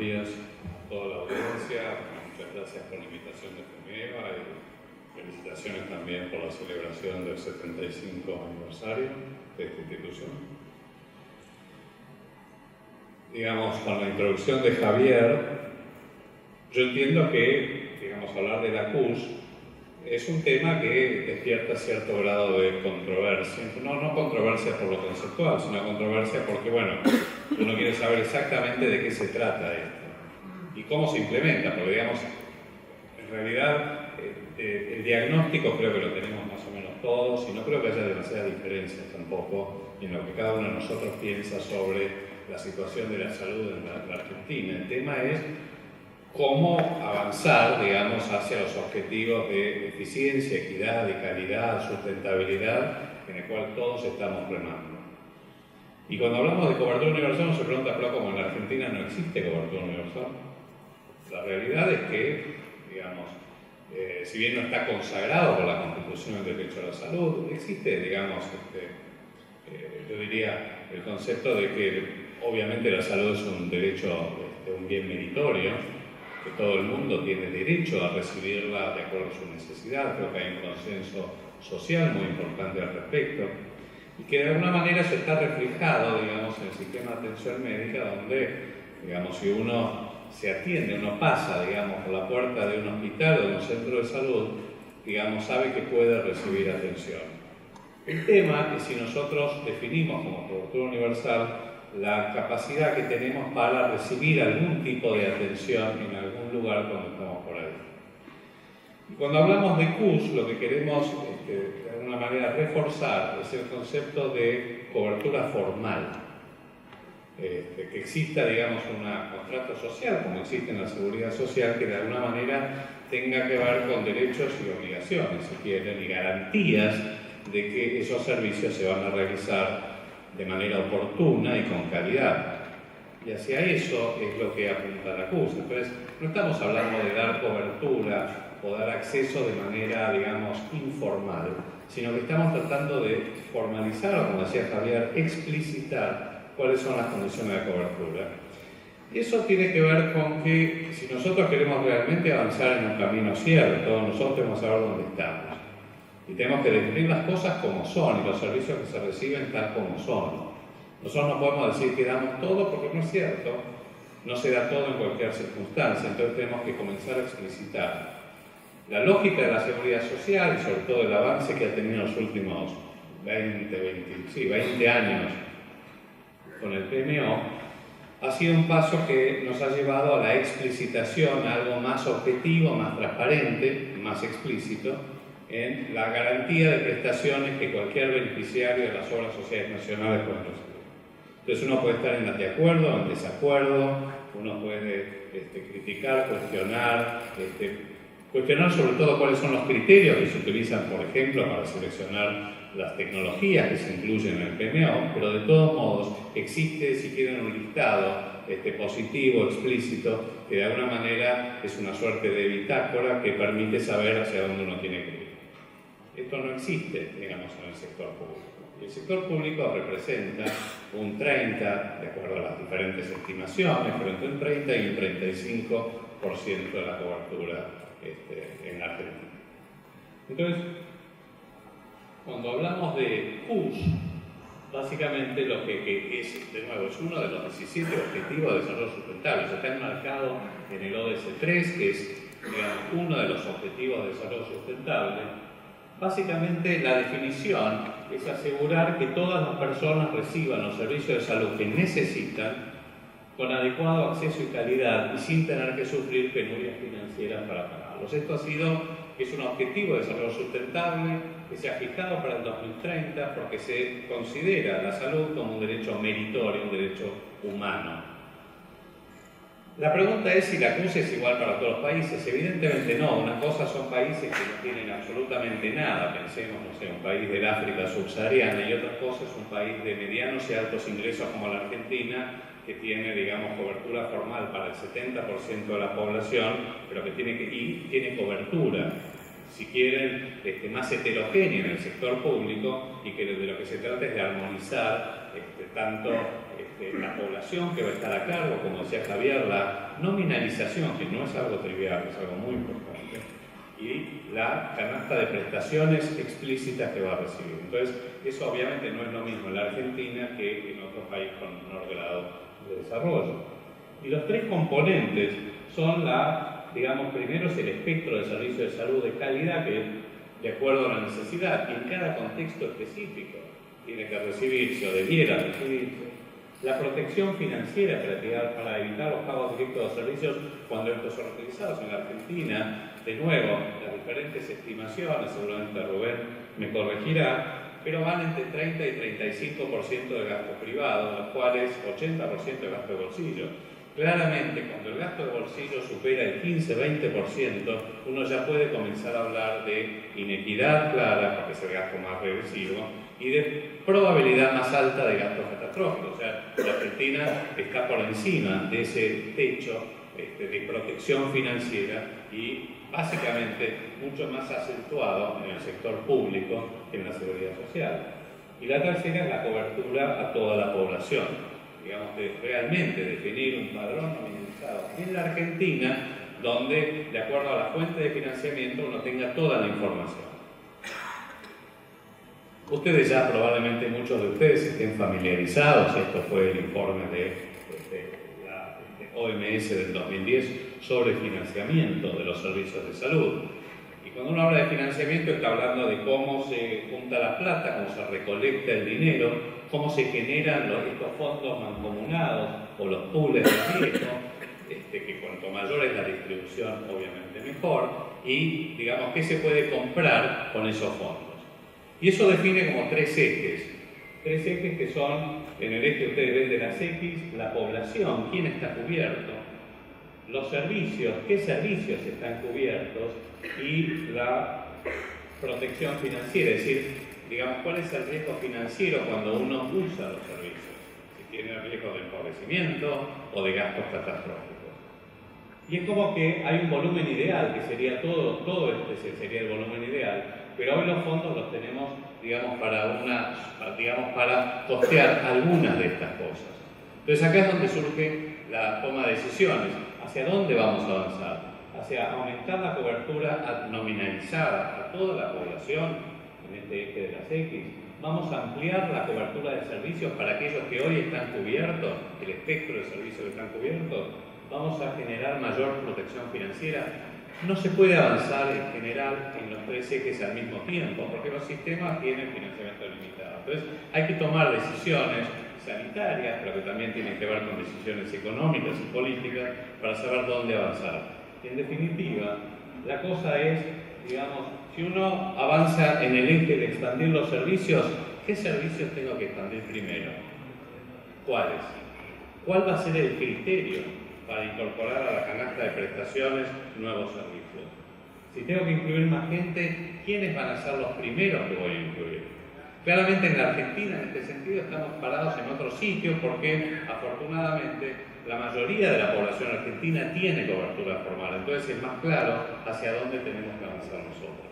días a toda la audiencia. Muchas gracias por la invitación de FEMEVA y felicitaciones también por la celebración del 75 aniversario de esta institución. Digamos, con la introducción de Javier, yo entiendo que, digamos, hablar de la CUS es un tema que despierta cierto grado de controversia. No controversia por lo conceptual, sino controversia porque, bueno, uno quiere saber exactamente de qué se trata esto y cómo se implementa, porque, digamos, en realidad el diagnóstico creo que lo tenemos más o menos todos y no creo que haya demasiadas diferencias tampoco en lo que cada uno de nosotros piensa sobre la situación de la salud en la Argentina. El tema es cómo avanzar, digamos, hacia los objetivos de eficiencia, equidad, de calidad, sustentabilidad, en el cual todos estamos remando. Y cuando hablamos de cobertura universal, uno se pregunta, pero como en la Argentina no existe cobertura universal. La realidad es que, digamos, si bien no está consagrado por la Constitución el derecho a la salud, existe, digamos, yo diría, el concepto de que obviamente la salud es un derecho, un bien meritorio, que todo el mundo tiene derecho a recibirla de acuerdo a su necesidad. Creo que hay un consenso social muy importante al respecto y que de alguna manera eso está reflejado, digamos, en el sistema de atención médica, donde, digamos, si uno se atiende, uno pasa, digamos, por la puerta de un hospital o de un centro de salud, digamos, sabe que puede recibir atención. El tema es si nosotros definimos como cobertura universal la capacidad que tenemos para recibir algún tipo de atención en algún lugar cuando estamos por ahí. Y cuando hablamos de CUS, lo que queremos de alguna manera reforzar es el concepto de cobertura formal. Que exista, digamos, un contrato social, como existe en la seguridad social, que de alguna manera tenga que ver con derechos y obligaciones, si quieren, y garantías de que esos servicios se van a realizar de manera oportuna y con calidad. Y hacia eso es lo que apunta la CUS. Entonces, no estamos hablando de dar cobertura o dar acceso de manera, digamos, informal, sino que estamos tratando de formalizar, o como decía Javier, explicitar cuáles son las condiciones de cobertura. Y eso tiene que ver con que si nosotros queremos realmente avanzar en un camino cierto, nosotros tenemos que saber dónde estamos. Y tenemos que definir las cosas como son y los servicios que se reciben tal como son. Nosotros no podemos decir que damos todo porque no es cierto. No se da todo en cualquier circunstancia. Entonces tenemos que comenzar a explicitar la lógica de la seguridad social y sobre todo el avance que ha tenido en los últimos 20 años con el PMO, ha sido un paso que nos ha llevado a la explicitación, a algo más objetivo, más transparente, más explícito, en la garantía de prestaciones que cualquier beneficiario de las obras sociales nacionales puede recibir. Entonces uno puede estar de acuerdo o en desacuerdo, uno puede criticar, cuestionar sobre todo cuáles son los criterios que se utilizan, por ejemplo, para seleccionar las tecnologías que se incluyen en el PMO, pero de todos modos existe, si quieren, un listado positivo, explícito, que de alguna manera es una suerte de bitácora que permite saber hacia dónde uno tiene que ir. Esto no existe, digamos, en el sector público. Y el sector público representa un 30, de acuerdo a las diferentes estimaciones, pero entre un 30 y un 35% de la cobertura en la Argentina. Entonces, cuando hablamos de CUS, básicamente lo que es, de nuevo, es uno de los 17 objetivos de desarrollo sustentable. Está enmarcado en el ODS 3, que es, digamos, uno de los objetivos de desarrollo sustentable. Básicamente la definición es asegurar que todas las personas reciban los servicios de salud que necesitan con adecuado acceso y calidad y sin tener que sufrir penurias financieras para pagarlos. Esto es un objetivo de desarrollo sustentable que se ha fijado para el 2030 porque se considera la salud como un derecho meritorio, un derecho humano. La pregunta es si la CUS es igual para todos los países. Evidentemente no. Una cosa son países que no tienen absolutamente nada. Pensemos, no sé, un país del África subsahariana, y otra cosa es un país de medianos y altos ingresos como la Argentina, que tiene, digamos, cobertura formal para el 70% de la población, pero que tiene cobertura, si quieren, más heterogénea en el sector público, y que de lo que se trata es de armonizar tanto la población que va a estar a cargo, como decía Javier, la nominalización, que no es algo trivial, es algo muy importante, y la canasta de prestaciones explícitas que va a recibir. Entonces, eso obviamente no es lo mismo en la Argentina que en otros países con menor grado de desarrollo. Y los tres componentes son digamos, primero es el espectro de servicio de salud de calidad, que de acuerdo a la necesidad y en cada contexto específico tiene que recibirse o debiera recibirse. La protección financiera para evitar los pagos directos de servicios cuando estos son utilizados en la Argentina. De nuevo, las diferentes estimaciones, seguramente Rubén me corregirá, pero van entre 30 y 35% de gasto privado, los cuales 80% de gasto de bolsillo. Claramente, cuando el gasto de bolsillo supera el 15-20%, uno ya puede comenzar a hablar de inequidad clara, porque es el gasto más regresivo, y de probabilidad más alta de gastos catastróficos. O sea, la Argentina está por encima de ese techo de protección financiera y básicamente mucho más acentuado en el sector público que en la seguridad social. Y la tercera es la cobertura a toda la población. Digamos, de realmente definir un padrón nominalizado en la Argentina donde, de acuerdo a la fuente de financiamiento, uno tenga toda la información. Ustedes ya, probablemente muchos de ustedes estén familiarizados, esto fue el informe de la OMS del 2010 sobre financiamiento de los servicios de salud. Y cuando uno habla de financiamiento está hablando de cómo se junta la plata, cómo se recolecta el dinero, cómo se generan estos fondos mancomunados o los pools de riesgo, que cuanto mayor es la distribución, obviamente mejor, y digamos, ¿qué se puede comprar con esos fondos? Y eso define como tres ejes que son, en el eje ustedes ven de las X, la población, quién está cubierto, los servicios, qué servicios están cubiertos, y la protección financiera, es decir, digamos, cuál es el riesgo financiero cuando uno usa los servicios, si tiene riesgo de empobrecimiento o de gastos catastróficos. Y es como que hay un volumen ideal, que sería todo este sería el volumen ideal, pero hoy los fondos los tenemos, digamos, para costear algunas de estas cosas. Entonces acá es donde surge la toma de decisiones. ¿Hacia dónde vamos a avanzar? Hacia aumentar la cobertura nominalizada a toda la población, en este eje de las X. Vamos a ampliar la cobertura de servicios para aquellos que hoy están cubiertos, el espectro de servicios que están cubiertos. Vamos a generar mayor protección financiera. No se puede avanzar en general en los tres ejes al mismo tiempo, porque los sistemas tienen financiamiento limitado. Entonces, hay que tomar decisiones sanitarias, pero que también tienen que ver con decisiones económicas y políticas para saber dónde avanzar. En definitiva, la cosa es, digamos, si uno avanza en el eje de expandir los servicios, ¿qué servicios tengo que expandir primero? ¿Cuáles? ¿Cuál va a ser el criterio para incorporar a la canasta de prestaciones nuevos servicios? Si tengo que incluir más gente, ¿quiénes van a ser los primeros que voy a incluir? Claramente en la Argentina, en este sentido, estamos parados en otro sitio porque, afortunadamente, la mayoría de la población argentina tiene cobertura formal. Entonces es más claro hacia dónde tenemos que avanzar nosotros.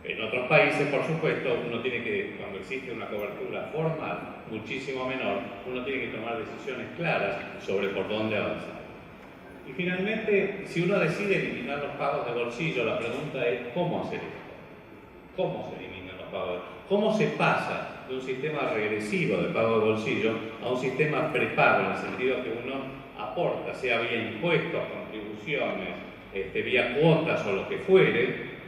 En otros países, por supuesto, uno tiene que, cuando existe una cobertura formal muchísimo menor, uno tiene que tomar decisiones claras sobre por dónde avanzar. Y finalmente, si uno decide eliminar los pagos de bolsillo, la pregunta es ¿cómo hacer esto? ¿Cómo se eliminan los pagos de bolsillo? ¿Cómo se pasa de un sistema regresivo de pago de bolsillo a un sistema prepago, en el sentido que uno aporta, sea vía impuestos, contribuciones, vía cuotas o lo que fuere,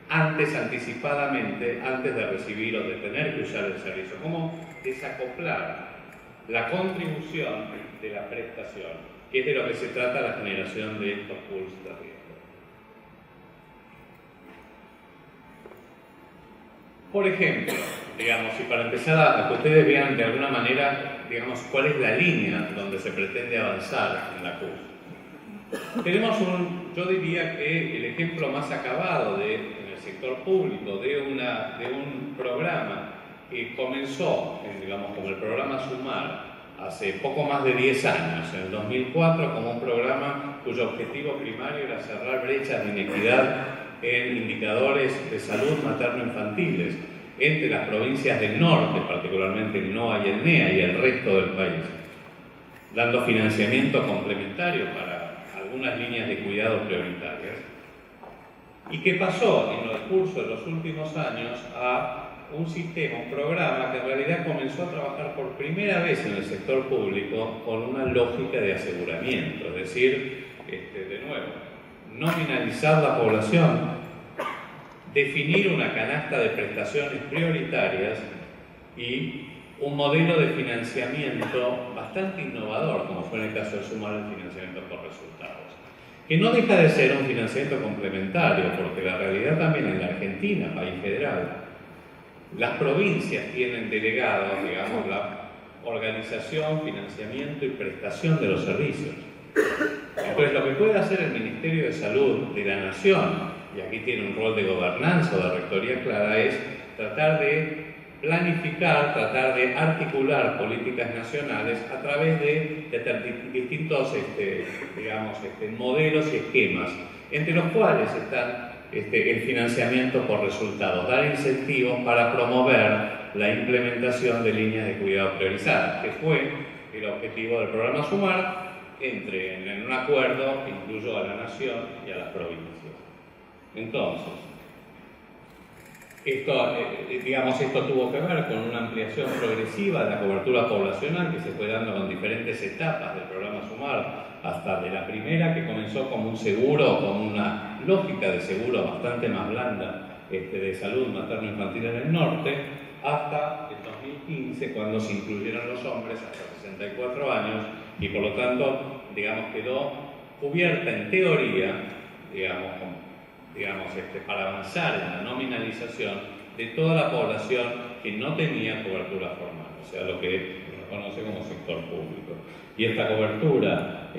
anticipadamente, antes de recibir o de tener que usar el servicio? ¿Cómo desacoplar la contribución de la prestación? Que es de lo que se trata la generación de estos pools de riesgo. Por ejemplo, digamos, y para empezar a que ustedes vean de alguna manera, digamos, cuál es la línea donde se pretende avanzar en la CUS. Tenemos yo diría que el ejemplo más acabado en el sector público de un programa que comenzó, digamos, como el programa Sumar, hace poco más de 10 años, en el 2004, como un programa cuyo objetivo primario era cerrar brechas de inequidad en indicadores de salud materno-infantiles entre las provincias del norte, particularmente el NOA y el NEA, y el resto del país. dando financiamiento complementario para algunas líneas de cuidado prioritarias. ¿Y qué pasó en el curso de los últimos años a un sistema, un programa que en realidad comenzó a trabajar por primera vez en el sector público con una lógica de aseguramiento? Es decir, de nuevo, nominalizar la población, definir una canasta de prestaciones prioritarias y un modelo de financiamiento bastante innovador, como fue en el caso de sumar el financiamiento por resultados, que no deja de ser un financiamiento complementario, porque la realidad también en la Argentina, país federal, las provincias tienen delegados, digamos, la organización, financiamiento y prestación de los servicios. Entonces, lo que puede hacer el Ministerio de Salud de la Nación, y aquí tiene un rol de gobernanza o de rectoría clara, es tratar de planificar, tratar de articular políticas nacionales a través de distintos modelos y esquemas, entre los cuales están el financiamiento por resultados, dar incentivos para promover la implementación de líneas de cuidado priorizadas, que fue el objetivo del programa SUMAR, entre en un acuerdo que incluyó a la Nación y a las provincias. Entonces, esto tuvo que ver con una ampliación progresiva de la cobertura poblacional que se fue dando con diferentes etapas del programa SUMAR, hasta de la primera, que comenzó como un seguro, con una lógica de seguro bastante más blanda de salud materno-infantil en el norte, hasta el 2015, cuando se incluyeron los hombres hasta 64 años y por lo tanto, quedó cubierta en teoría, para avanzar en la nominalización de toda la población que no tenía cobertura formal, o sea, lo que se conoce como sector público. Y esta cobertura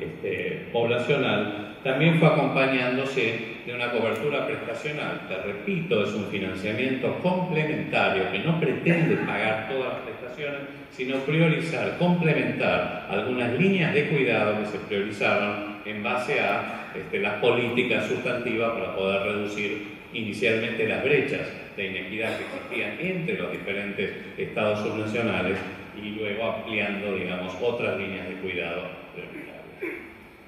poblacional también fue acompañándose de una cobertura prestacional, que repito, es un financiamiento complementario que no pretende pagar todas las prestaciones, sino priorizar, complementar algunas líneas de cuidado que se priorizaron en base a las políticas sustantivas para poder reducir inicialmente las brechas de inequidad que existían entre los diferentes estados subnacionales y luego ampliando, otras líneas de cuidado prioritarias.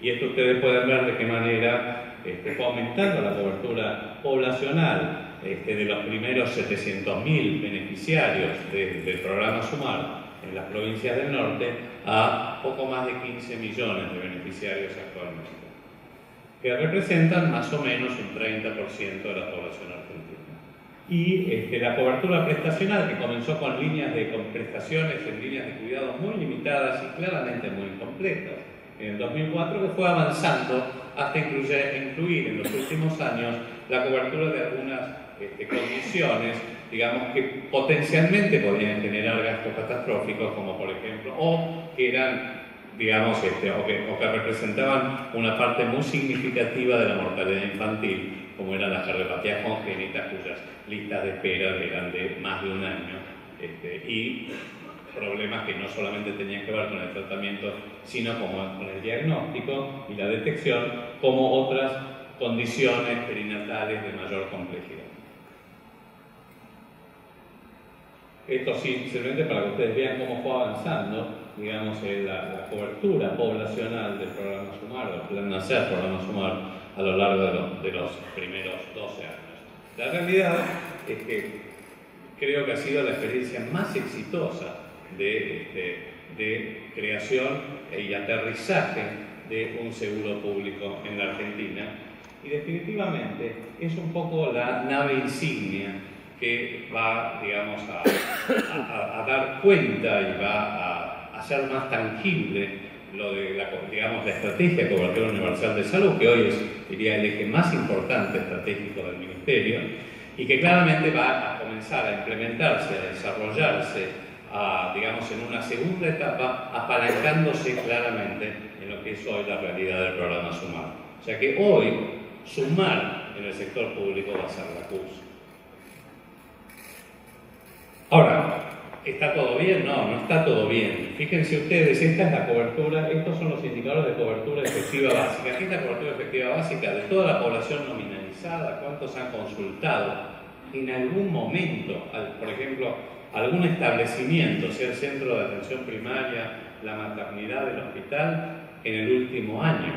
Y esto ustedes pueden ver de qué manera fue aumentando la cobertura poblacional de los primeros 700.000 beneficiarios del programa SUMAR en las provincias del norte a poco más de 15 millones de beneficiarios actualmente, que representan más o menos un 30% de la población argentina. Y la cobertura prestacional, que comenzó con prestaciones en líneas de cuidado muy limitadas y claramente muy incompletas, en el 2004, que fue avanzando hasta incluir en los últimos años la cobertura de algunas condiciones, que potencialmente podían generar gastos catastróficos, como por ejemplo, o que eran, o que representaban una parte muy significativa de la mortalidad infantil, como eran las cardiopatías congénitas, cuyas listas de espera eran de más de un año, y problemas que no solamente tenían que ver con el tratamiento, sino con el diagnóstico y la detección, como otras condiciones perinatales de mayor complejidad. Esto simplemente para que ustedes vean cómo fue avanzando, la cobertura poblacional del programa SUMAR, del Plan Nacer, programa SUMAR, a lo largo de los primeros 12 años. La realidad es que creo que ha sido la experiencia más exitosa de creación y aterrizaje de un seguro público en la Argentina, y definitivamente es un poco la nave insignia que va, a dar cuenta y va a hacer más tangible lo de la estrategia de cobertura universal de salud, que hoy es, diría, el eje más importante estratégico del Ministerio, y que claramente va a comenzar a implementarse, a desarrollarse, en una segunda etapa, apalancándose claramente en lo que es hoy la realidad del programa SUMAR. O sea que hoy, SUMAR en el sector público va a ser la CUS. Ahora, ¿está todo bien? No, no está todo bien. Fíjense ustedes, esta es la cobertura, estos son los indicadores de cobertura efectiva básica. Aquí es la cobertura efectiva básica de toda la población nominalizada, cuántos han consultado en algún momento, por ejemplo, algún establecimiento, sea el centro de atención primaria la maternidad del hospital en el último año.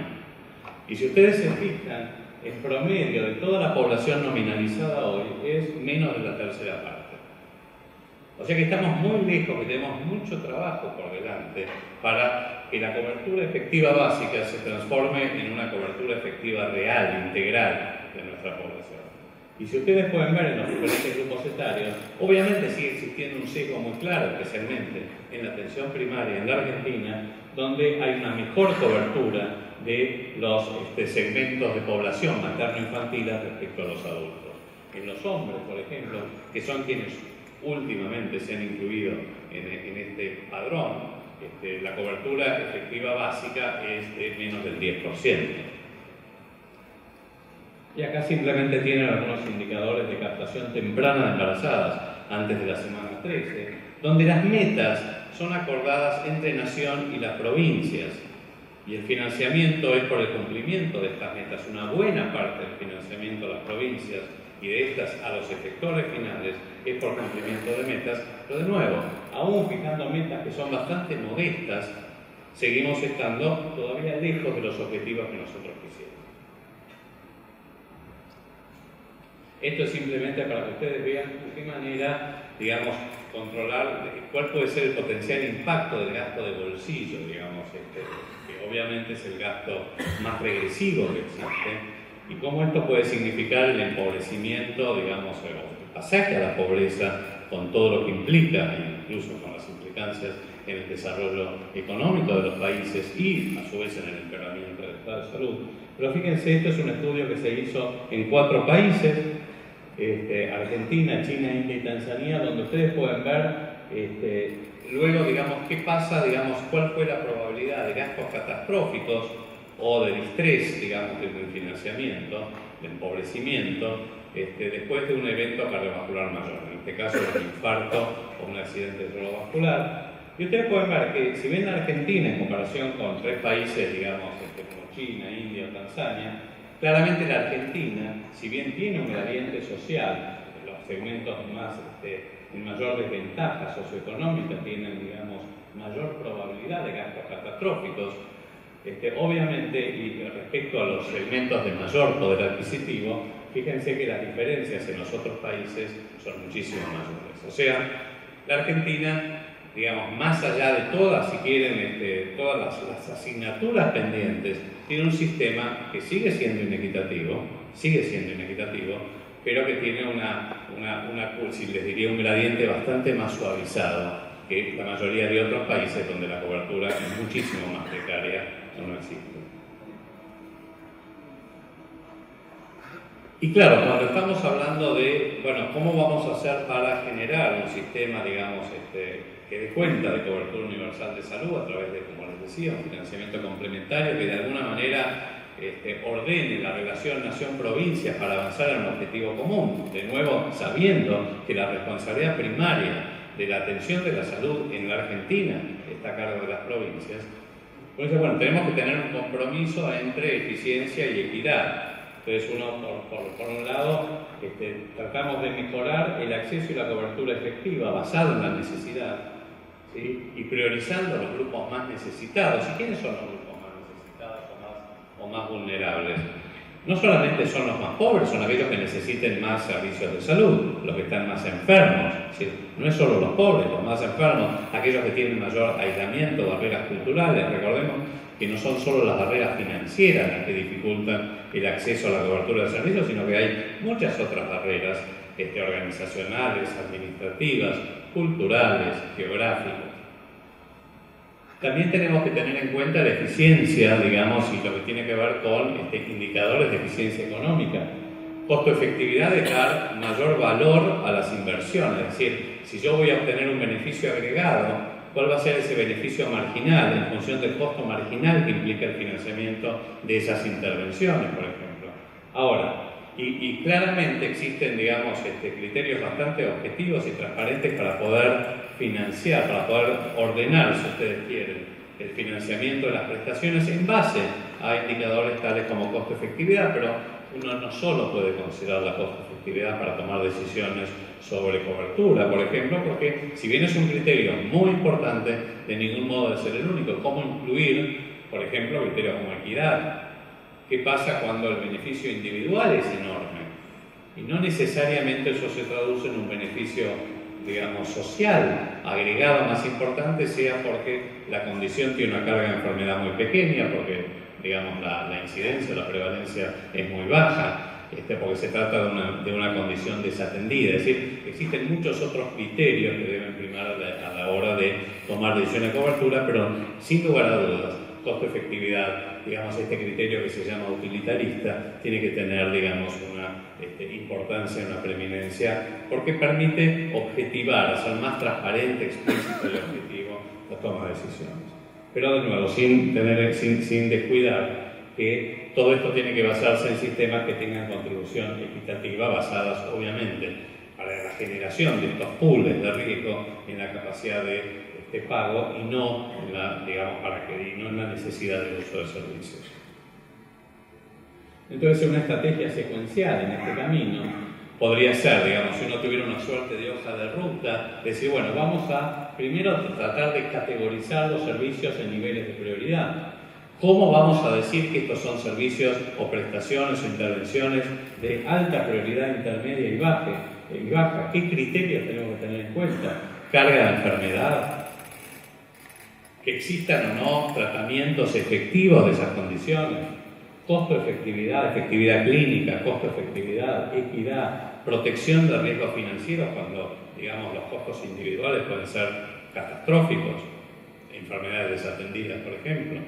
Y si ustedes se fijan, el promedio de toda la población nominalizada hoy es menos de la tercera parte. O sea que estamos muy lejos, que tenemos mucho trabajo por delante para que la cobertura efectiva básica se transforme en una cobertura efectiva real, integral de nuestra población. Y si ustedes pueden ver en los diferentes grupos etarios, obviamente sigue existiendo un sesgo muy claro, especialmente en la atención primaria en la Argentina, donde hay una mejor cobertura de los segmentos de población materno-infantil respecto a los adultos. En los hombres, por ejemplo, que son quienes últimamente se han incluido en este padrón, la cobertura efectiva básica es de menos del 10%. Y acá simplemente tienen algunos indicadores de captación temprana de embarazadas antes de la semana 13, donde las metas son acordadas entre nación y las provincias. Y el financiamiento es por el cumplimiento de estas metas. Una buena parte del financiamiento a las provincias y de estas a los efectores finales es por cumplimiento de metas. Pero de nuevo, aún fijando metas que son bastante modestas, seguimos estando todavía lejos de los objetivos que nosotros quisiéramos. Esto es simplemente para que ustedes vean de qué manera, digamos, controlar cuál puede ser el potencial impacto del gasto de bolsillo, digamos, que obviamente es el gasto más regresivo que existe, y cómo esto puede significar el empobrecimiento, digamos, el pasaje a la pobreza con todo lo que implica, incluso con las implicancias en el desarrollo económico de los países y, a su vez, en el empeoramiento del estado de salud. Pero fíjense, esto es un estudio que se hizo en 4 países, Argentina, China, India y Tanzania, donde ustedes pueden ver luego, digamos, qué pasa, digamos, cuál fue la probabilidad de gastos catastróficos o de distrés, digamos, del financiamiento, de empobrecimiento, después de un evento cardiovascular mayor, en este caso un infarto o un accidente cerebrovascular. Y ustedes pueden ver que si ven la Argentina en comparación con 3 países, digamos, como China, India o Tanzania, claramente la Argentina, si bien tiene un gradiente social, los segmentos más en mayor desventaja socioeconómica tienen, digamos, mayor probabilidad de gastos catastróficos, obviamente, y respecto a los segmentos de mayor poder adquisitivo, fíjense que las diferencias en los otros países son muchísimo mayores. O sea, la Argentina, digamos, más allá de todas, si quieren, todas las asignaturas pendientes, tiene un sistema que sigue siendo inequitativo, pero que tiene si les diría, un gradiente bastante más suavizado que la mayoría de otros países donde la cobertura es muchísimo más precaria o no existe. Y claro, cuando estamos hablando de, bueno, ¿cómo vamos a hacer para generar un sistema, digamos, que dé cuenta de cobertura universal de salud a través de, como les decía, un financiamiento complementario que de alguna manera ordene la relación nación-provincia para avanzar en un objetivo común? De nuevo, sabiendo que la responsabilidad primaria de la atención de la salud en la Argentina está a cargo de las provincias. Por eso, bueno, tenemos que tener un compromiso entre eficiencia y equidad. Entonces, por un lado, tratamos de mejorar el acceso y la cobertura efectiva basado en la necesidad, ¿sí? Y priorizando los grupos más necesitados. ¿Y quiénes son los grupos más necesitados o más vulnerables? No solamente son los más pobres, son aquellos que necesiten más servicios de salud, los que están más enfermos. ¿Sí? No es solo los pobres, los más enfermos, aquellos que tienen mayor aislamiento, barreras culturales. Recordemos que no son solo las barreras financieras las que dificultan el acceso a la cobertura de servicios, sino que hay muchas otras barreras organizacionales, administrativas, culturales, geográficas. También tenemos que tener en cuenta la eficiencia, digamos, y lo que tiene que ver con indicadores de eficiencia económica. Costo-efectividad es dar mayor valor a las inversiones, es decir, si yo voy a obtener un beneficio agregado, ¿cuál va a ser ese beneficio marginal en función del costo marginal que implica el financiamiento de esas intervenciones, por ejemplo? Ahora, y claramente existen, digamos, criterios bastante objetivos y transparentes para poder financiar, para poder ordenar, si ustedes quieren, el financiamiento de las prestaciones en base a indicadores tales como costo-efectividad, pero uno no solo puede considerar la costo-efectividad para tomar decisiones sobre cobertura, por ejemplo, porque si bien es un criterio muy importante, de ningún modo debe ser el único. ¿Cómo incluir, por ejemplo, criterios como equidad? ¿Qué pasa cuando el beneficio individual es enorme? Y no necesariamente eso se traduce en un beneficio, digamos, social agregado más importante, sea porque la condición tiene una carga de enfermedad muy pequeña, porque, digamos, la incidencia o la prevalencia es muy baja, porque se trata de una condición desatendida. Es decir, existen muchos otros criterios que deben primar a la hora de tomar decisiones de cobertura, pero sin lugar a dudas, costo-efectividad, digamos, este criterio que se llama utilitarista, tiene que tener, digamos, una importancia, una preeminencia, porque permite objetivar, hacer más transparente, explícito y objetivo la toma de decisiones. Pero de nuevo, sin descuidar que todo esto tiene que basarse en sistemas que tengan contribución equitativa, basadas obviamente para la generación de estos pools de riesgo en la capacidad de pago y no en la, digamos, no en la necesidad de uso de servicios. Entonces, una estrategia secuencial en este camino podría ser, digamos, si uno tuviera una suerte de hoja de ruta, decir, bueno, vamos a primero tratar de categorizar los servicios en niveles de prioridad. ¿Cómo vamos a decir que estos son servicios o prestaciones o intervenciones de alta prioridad, intermedia y baja? ¿Qué criterios tenemos que tener en cuenta? ¿Carga de enfermedad? Que existan o no tratamientos efectivos de esas condiciones, costo-efectividad, efectividad clínica, costo-efectividad, equidad, protección de riesgos financieros cuando, digamos, los costos individuales pueden ser catastróficos, enfermedades desatendidas, por ejemplo.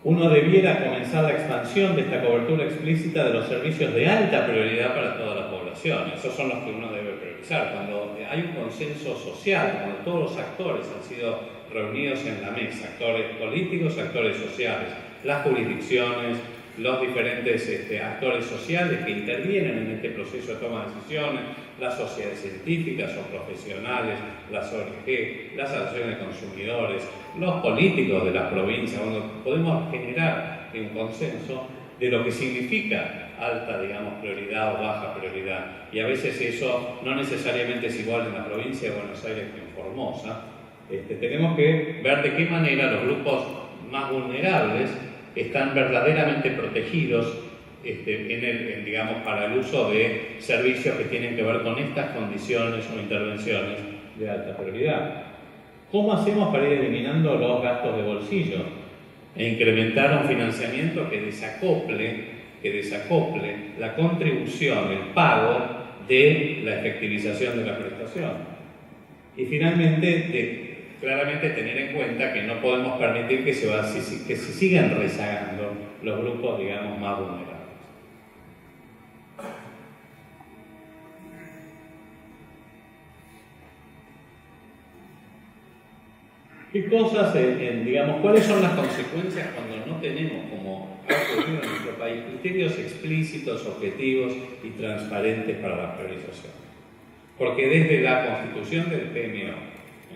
Uno debiera comenzar la expansión de esta cobertura explícita de los servicios de alta prioridad para toda la población. Esos son los que uno debe priorizar. Cuando hay un consenso social, cuando todos los actores han sido reunidos en la mesa, actores políticos, actores sociales, las jurisdicciones, los diferentes actores sociales que intervienen en este proceso de toma de decisiones, las sociedades científicas o profesionales, las ONG, las asociaciones de consumidores, los políticos de las provincias, donde podemos generar un consenso de lo que significa alta, digamos, prioridad o baja prioridad. Y a veces eso no necesariamente es igual en la provincia de Buenos Aires que en Formosa. Tenemos que ver de qué manera los grupos más vulnerables están verdaderamente protegidos digamos, para el uso de servicios que tienen que ver con estas condiciones o intervenciones de alta prioridad. ¿Cómo hacemos para ir eliminando los gastos de bolsillo e incrementar un financiamiento que desacople la contribución, el pago de la efectivización de la prestación? Y finalmente, claramente tener en cuenta que no podemos permitir que se sigan rezagando los grupos, digamos, más vulnerables. ¿Qué cosas, digamos, cuáles son las consecuencias cuando no tenemos, como ha ocurrido en nuestro país, criterios explícitos, objetivos y transparentes para la priorización? Porque desde la constitución del PMO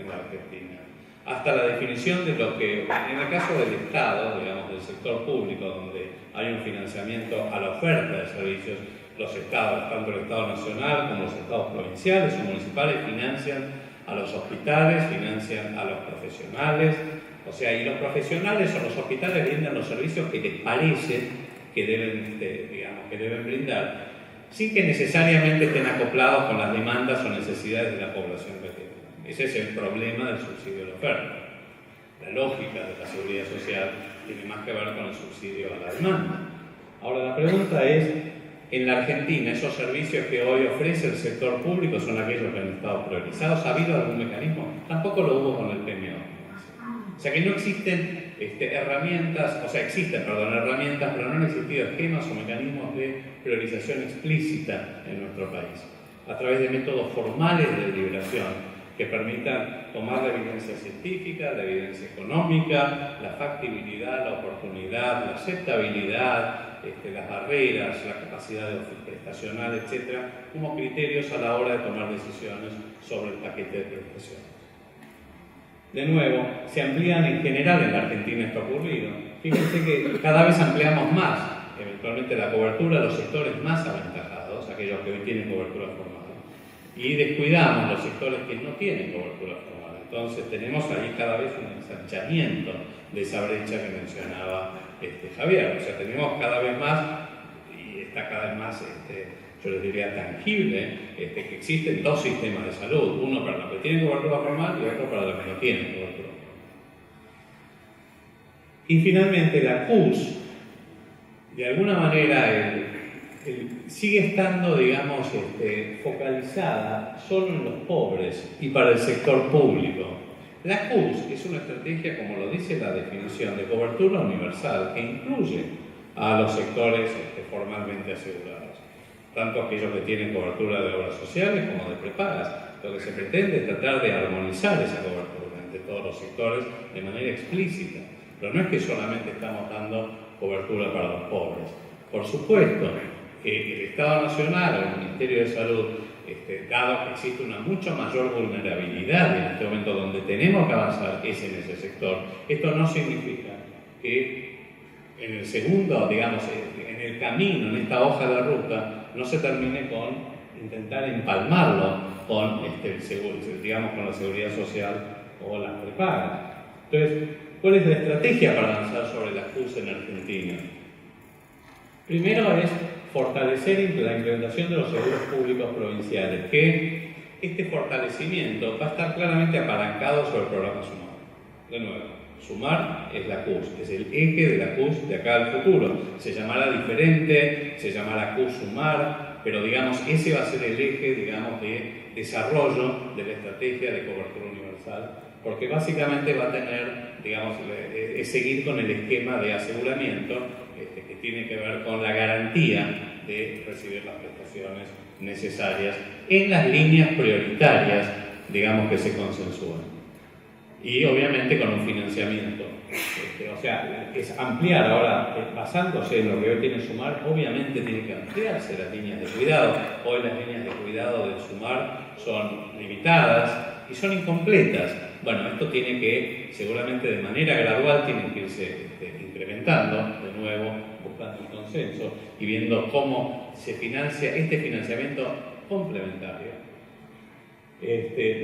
en la Argentina, hasta la definición de lo que, en el caso del Estado, digamos, del sector público, donde hay un financiamiento a la oferta de servicios, los estados, tanto el Estado Nacional como los estados provinciales o municipales, financian a los hospitales, financian a los profesionales, o sea, y los profesionales o los hospitales brindan los servicios que les parece que deben brindar, sin que necesariamente estén acoplados con las demandas o necesidades de la población que tienen. Ese es el problema del subsidio de la oferta. La lógica de la seguridad social tiene más que ver con el subsidio a la demanda. Ahora, la pregunta es, en la Argentina, ¿esos servicios que hoy ofrece el sector público son aquellos que han estado priorizados? ¿Ha habido algún mecanismo? Tampoco lo hubo con el PMO. O sea que no existen herramientas, herramientas, pero no han existido esquemas o mecanismos de priorización explícita en nuestro país, a través de métodos formales de deliberación que permitan tomar la evidencia científica, la evidencia económica, la factibilidad, la oportunidad, la aceptabilidad, las barreras, la capacidad prestacional, etc., como criterios a la hora de tomar decisiones sobre el paquete de prestaciones. De nuevo, se amplían en general en la Argentina esto ha ocurrido. Fíjense que cada vez ampliamos más, eventualmente, la cobertura a los sectores más aventajados, todos aquellos que hoy tienen cobertura formal. Y descuidamos los sectores que no tienen cobertura formal. Entonces tenemos ahí cada vez un ensanchamiento de esa brecha que mencionaba Javier. O sea, tenemos cada vez más, y está cada vez más, yo les diría, tangible, que existen dos sistemas de salud, uno para los que tienen cobertura formal y otro para los que no tienen cobertura formal. Y finalmente la CUS, de alguna manera, sigue estando, digamos, focalizada solo en los pobres y para el sector público. La CUS es una estrategia, como lo dice la definición, de cobertura universal que incluye a los sectores formalmente asegurados, tanto aquellos que tienen cobertura de obras sociales como de prepagas. Lo que se pretende es tratar de armonizar esa cobertura entre todos los sectores de manera explícita, pero no es que solamente estamos dando cobertura para los pobres. Por supuesto que el Estado Nacional o el Ministerio de Salud, dado que existe una mucho mayor vulnerabilidad en este momento donde tenemos que avanzar es en ese sector, esto no significa que en el segundo, digamos, en el camino, en esta hoja de ruta, no se termine con intentar empalmarlo con, digamos, con la seguridad social o las prepagas. Entonces, ¿cuál es la estrategia para avanzar sobre las CUS en Argentina? Primero es fortalecer la implementación de los seguros públicos provinciales, que este fortalecimiento va a estar claramente apalancado sobre el programa SUMAR. De nuevo, SUMAR es la CUS, es el eje de la CUS de acá al futuro. Se llamará diferente, se llamará CUS SUMAR, pero digamos, ese va a ser el eje, digamos, de desarrollo de la estrategia de cobertura universal, porque básicamente va a tener, digamos, es seguir con el esquema de aseguramiento que tiene que ver con la garantía de recibir las prestaciones necesarias en las líneas prioritarias, digamos, que se consensúan. Y obviamente con un financiamiento. O sea, es ampliar ahora, basándose en lo que hoy tiene SUMAR, obviamente tiene que ampliarse las líneas de cuidado. Hoy las líneas de cuidado del SUMAR son limitadas y son incompletas. Bueno, esto tiene que, seguramente de manera gradual, tiene que irse incrementando, de nuevo, buscando un consenso y viendo cómo se financia este financiamiento complementario.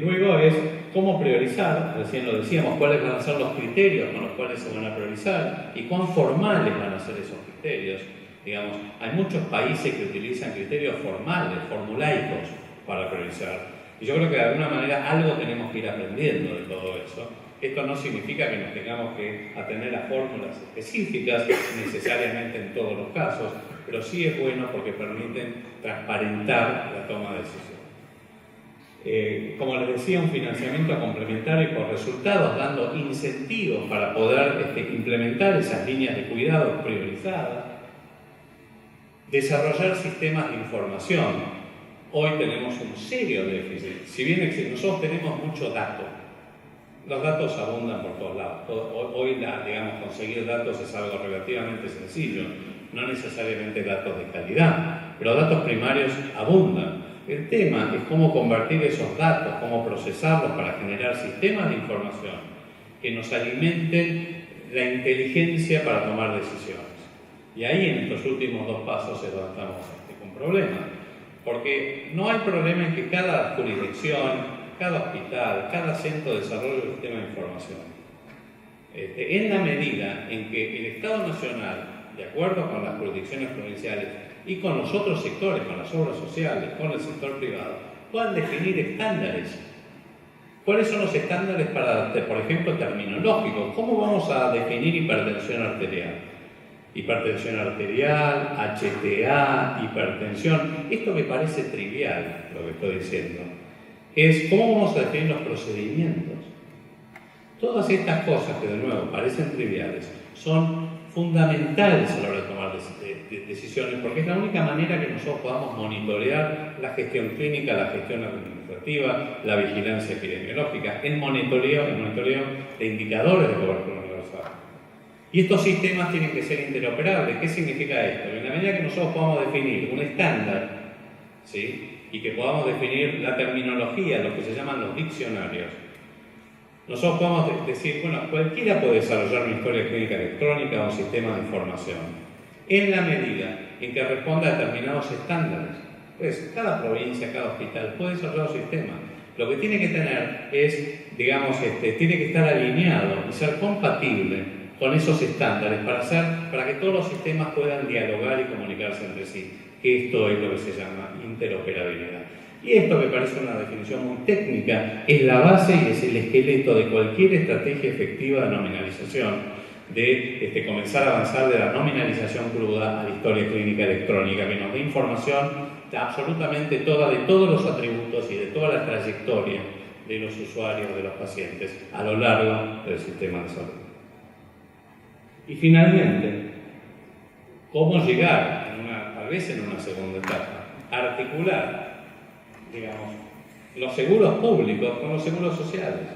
Luego es cómo priorizar, recién lo decíamos, cuáles van a ser los criterios con los cuales se van a priorizar y cuán formales van a ser esos criterios. Digamos, hay muchos países que utilizan criterios formales, formulaicos, para priorizar. Y yo creo que de alguna manera algo tenemos que ir aprendiendo de todo eso. Esto no significa que nos tengamos que atener a fórmulas específicas necesariamente en todos los casos, pero sí es bueno porque permiten transparentar la toma de decisiones. Como les decía, un financiamiento complementario y por resultados, dando incentivos para poder implementar esas líneas de cuidado priorizadas. Desarrollar sistemas de información. Hoy tenemos un serio déficit. Si bien nosotros tenemos mucho dato, los datos abundan por todos lados. Hoy, digamos, conseguir datos es algo relativamente sencillo, no necesariamente datos de calidad, pero datos primarios abundan. El tema es cómo convertir esos datos, cómo procesarlos para generar sistemas de información que nos alimenten la inteligencia para tomar decisiones. Y ahí, en estos últimos dos pasos, es donde estamos con problemas. Porque no hay problema en que cada jurisdicción, cada hospital, cada centro desarrolle un sistema de información. En la medida en que el Estado Nacional, de acuerdo con las jurisdicciones provinciales y con los otros sectores, con las obras sociales, con el sector privado, puedan definir estándares. ¿Cuáles son los estándares para, por ejemplo, terminológicos? ¿Cómo vamos a definir hipertensión arterial? Hipertensión arterial, HTA, hipertensión. Esto me parece trivial, lo que estoy diciendo. Es cómo vamos a definir los procedimientos. Todas estas cosas que de nuevo parecen triviales son fundamentales a la hora de tomar decisiones, porque es la única manera que nosotros podamos monitorear la gestión clínica, la gestión administrativa, la vigilancia epidemiológica, el monitoreo de indicadores de cobertura universal. Y estos sistemas tienen que ser interoperables. ¿Qué significa esto? En la medida que nosotros podamos definir un estándar, ¿sí?, y que podamos definir la terminología, lo que se llaman los diccionarios, nosotros podemos decir, bueno, cualquiera puede desarrollar una historia clínica electrónica o un sistema de información, en la medida en que responda a determinados estándares. Pues cada provincia, cada hospital puede desarrollar un sistema. Lo que tiene que tener es, digamos, tiene que estar alineado y ser compatible con esos estándares para que todos los sistemas puedan dialogar y comunicarse entre sí. Esto es lo que se llama interoperabilidad. Y esto, que parece una definición muy técnica, es la base y es el esqueleto de cualquier estrategia efectiva de nominalización, de comenzar a avanzar de la nominalización cruda a la historia clínica electrónica, que nos dé información absolutamente toda de todos los atributos y de toda la trayectoria de los usuarios, de los pacientes, a lo largo del sistema de salud. Y finalmente, cómo llegar, tal vez en una segunda etapa, a articular, digamos, los seguros públicos con los seguros sociales.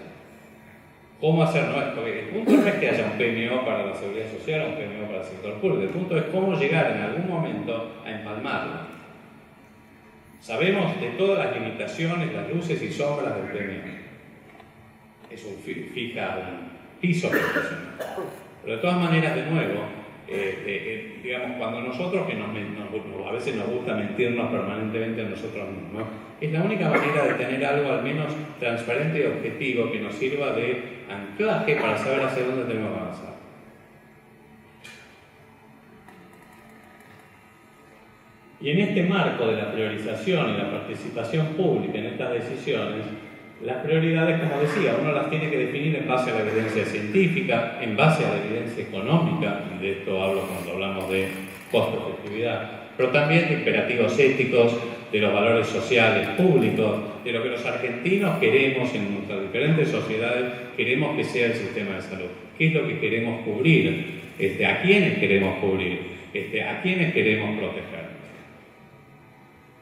¿Cómo hacerlo? Porque el punto no es que haya un PMO para la seguridad social o un PMO para el sector público. El punto es cómo llegar en algún momento a empalmarlo. Sabemos de todas las limitaciones, las luces y sombras del PMO. Es fija un piso profesional. Pero de todas maneras, de nuevo, digamos, cuando nosotros, que a veces nos gusta mentirnos permanentemente a nosotros mismos, ¿no? Es la única manera de tener algo al menos transparente y objetivo que nos sirva de anclaje para saber hacia dónde tenemos que avanzar. Y en este marco de la priorización y la participación pública en estas decisiones, las prioridades, como decía, uno las tiene que definir en base a la evidencia científica, en base a la evidencia económica, y de esto hablo cuando hablamos de costo-efectividad, pero también de imperativos éticos, de los valores sociales públicos, de lo que los argentinos queremos en nuestras diferentes sociedades, queremos que sea el sistema de salud. ¿Qué es lo que queremos cubrir? ¿A quiénes queremos cubrir? ¿A quiénes queremos proteger?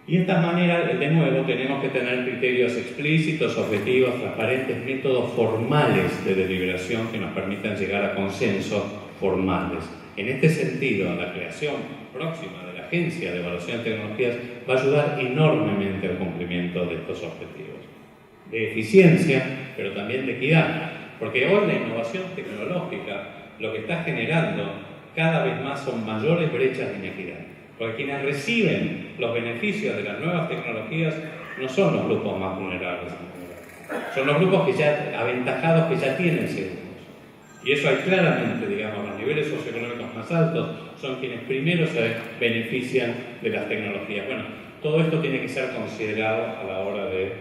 Y de esta manera, de nuevo, tenemos que tener criterios explícitos, objetivos, transparentes, métodos formales de deliberación que nos permitan llegar a consensos formales. En este sentido, la creación próxima de la Agencia de Evaluación de Tecnologías va a ayudar enormemente al cumplimiento de estos objetivos. De eficiencia, pero también de equidad. Porque hoy la innovación tecnológica lo que está generando cada vez más son mayores brechas de inequidad. Porque quienes reciben los beneficios de las nuevas tecnologías no son los grupos más vulnerables, son los grupos que ya aventajados que ya tienen seguros. Y eso hay claramente, digamos, los niveles socioeconómicos más altos son quienes primero se benefician de las tecnologías. Bueno, todo esto tiene que ser considerado a la hora de...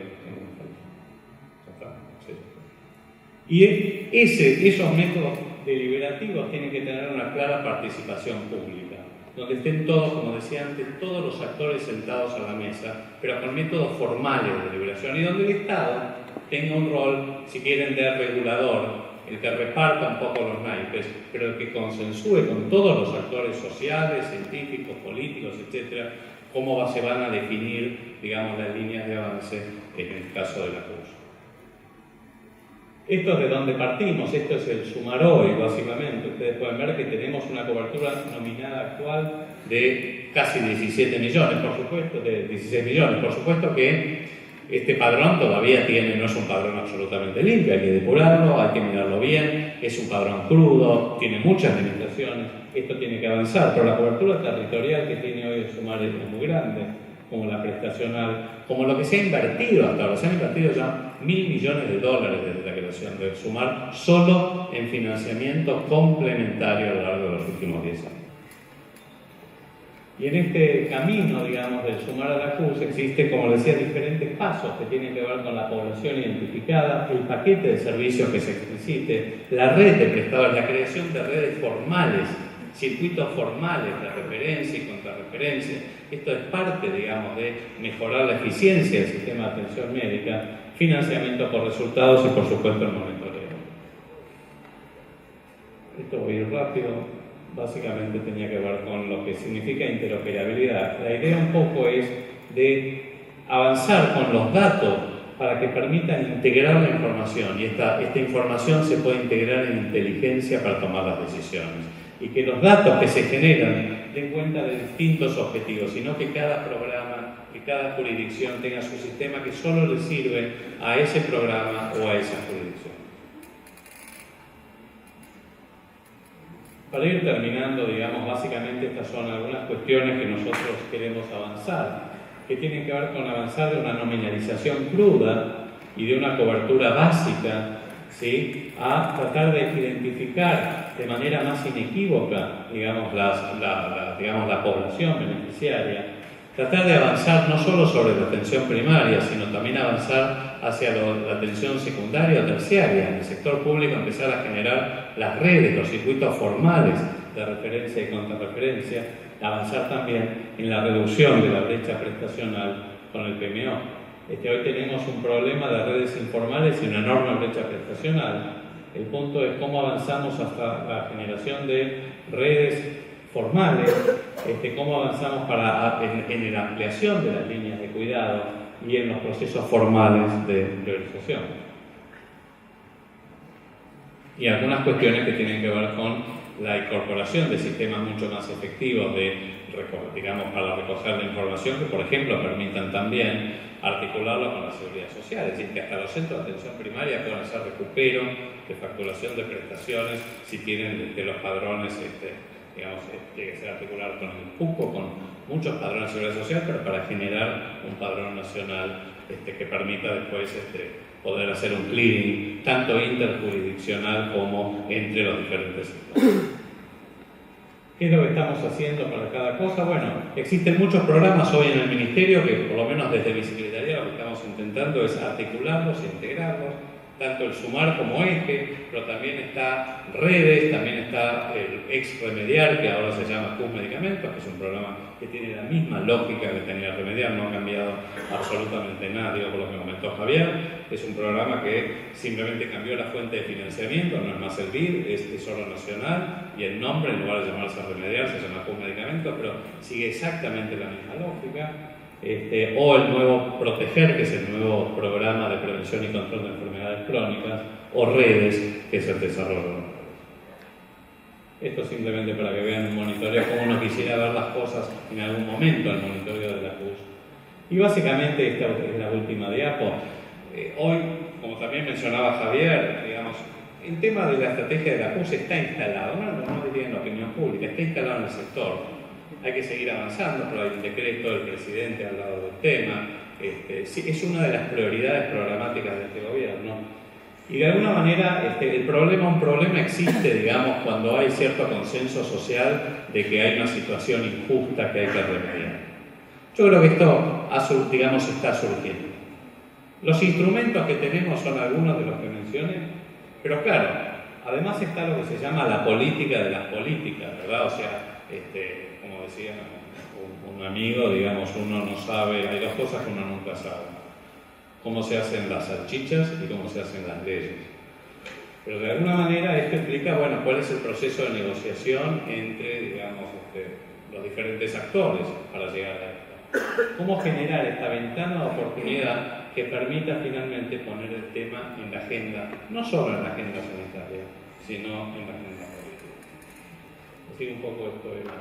Y esos métodos deliberativos tienen que tener una clara participación pública, donde estén todos, como decía antes, todos los actores sentados a la mesa, pero con métodos formales de deliberación, y donde el Estado tenga un rol, si quieren, de regulador, el que reparta un poco los naipes, pero el que consensúe con todos los actores sociales, científicos, políticos, etcétera, cómo se van a definir, digamos, las líneas de avance en el caso de la CUS. Esto es de donde partimos, esto es el sumar hoy, básicamente. Ustedes pueden ver que tenemos una cobertura nominada actual de casi 17 millones, por supuesto, de 16 millones. Por supuesto que este padrón todavía no es un padrón absolutamente limpio, hay que depurarlo, hay que mirarlo bien, es un padrón crudo, tiene muchas limitaciones, esto tiene que avanzar, pero la cobertura territorial que tiene hoy el sumar es muy grande, como la prestacional, como lo que se ha invertido hasta ahora. Se han invertido ya $1.000 millones desde la creación del sumar, solo en financiamiento complementario a lo largo de los últimos 10 años. Y en este camino, digamos, del sumar a la CUS existe, como decía, diferentes pasos que tienen que ver con la población identificada, el paquete de servicios que se explicite, la red de prestadores, la creación de redes formales, circuitos formales de referencia y contrarreferencia. Esto es parte, digamos, de mejorar la eficiencia del sistema de atención médica, financiamiento por resultados y, por supuesto, el monitoreo. Esto voy a ir rápido. Básicamente tenía que ver con lo que significa interoperabilidad. La idea un poco es de avanzar con los datos para que permitan integrar la información, y esta información se puede integrar en inteligencia para tomar las decisiones, y que los datos que se generan den cuenta de distintos objetivos, sino que cada programa, que cada jurisdicción tenga su sistema que solo le sirve a ese programa o a esa jurisdicción. Para ir terminando, digamos, básicamente estas son algunas cuestiones que nosotros queremos avanzar. que tienen que ver con avanzar de una nominalización cruda y de una cobertura básica, ¿sí?, a tratar de identificar de manera más inequívoca, digamos, la población beneficiaria, tratar de avanzar no solo sobre la atención primaria, sino también avanzar hacia la atención secundaria o terciaria. En el sector público empezar a generar las redes, los circuitos formales de referencia y contrarreferencia, avanzar también en la reducción de la brecha prestacional con el PMO. Hoy tenemos un problema de redes informales y una enorme brecha prestacional. El punto es cómo avanzamos hasta la generación de redes formales, cómo avanzamos en la ampliación de las líneas de cuidado y en los procesos formales de priorización. Y algunas cuestiones que tienen que ver con la incorporación de sistemas mucho más efectivos para recoger la información, que por ejemplo permitan también articularlo con la seguridad social, es decir, que hasta los centros de atención primaria puedan hacer recupero de facturación de prestaciones si tienen los padrones, tiene que ser articulado con el PUCO, con muchos padrones de seguridad social, pero para generar un padrón nacional que permita después poder hacer un clearing tanto interjurisdiccional como entre los diferentes sectores. ¿Qué es lo que estamos haciendo para cada cosa? Bueno, existen muchos programas hoy en el Ministerio que, por lo menos desde mi secretaría, lo que estamos intentando es articularlos, integrarlos, tanto el SUMAR como eje, pero también está redes, también está el ex Remediar, que ahora se llama CUS Medicamentos, que es un programa que tiene la misma lógica que tenía Remediar, no ha cambiado absolutamente nada, digo por lo que comentó Javier. Es un programa que simplemente cambió la fuente de financiamiento, no es más el BID, es Tesoro Nacional, y el nombre, en lugar de llamarse Remediar, se llama CUS Medicamentos, pero sigue exactamente la misma lógica. O el nuevo Proteger, que es el nuevo programa de prevención y control de enfermedades crónicas, o Redes, que es el desarrollo. Esto simplemente para que vean un monitoreo, como uno quisiera ver las cosas en algún momento, el monitoreo de la CUS. Y básicamente esta es la última diapo. Hoy, como también mencionaba Javier, digamos, el tema de la estrategia de la CUS está instalado, no diría en la opinión pública, está instalado en el sector. Hay que seguir avanzando, pero hay un decreto del presidente al lado del tema. Es una de las prioridades programáticas de este gobierno. Y de alguna manera un problema existe, digamos, cuando hay cierto consenso social de que hay una situación injusta que hay que remediar. Yo creo que esto, digamos, está surgiendo. Los instrumentos que tenemos son algunos de los que mencioné, pero claro, además está lo que se llama la política de las políticas, ¿verdad? O sea, como decía un amigo, digamos, uno no sabe, hay dos cosas que uno nunca sabe: cómo se hacen las salchichas y cómo se hacen las leyes. Pero de alguna manera esto explica, bueno, cuál es el proceso de negociación entre, digamos, los diferentes actores para llegar a esto. Cómo generar esta ventana de oportunidad que permita finalmente poner el tema en la agenda, no solo en la agenda sanitaria, sino en la agenda política. Así un poco esto era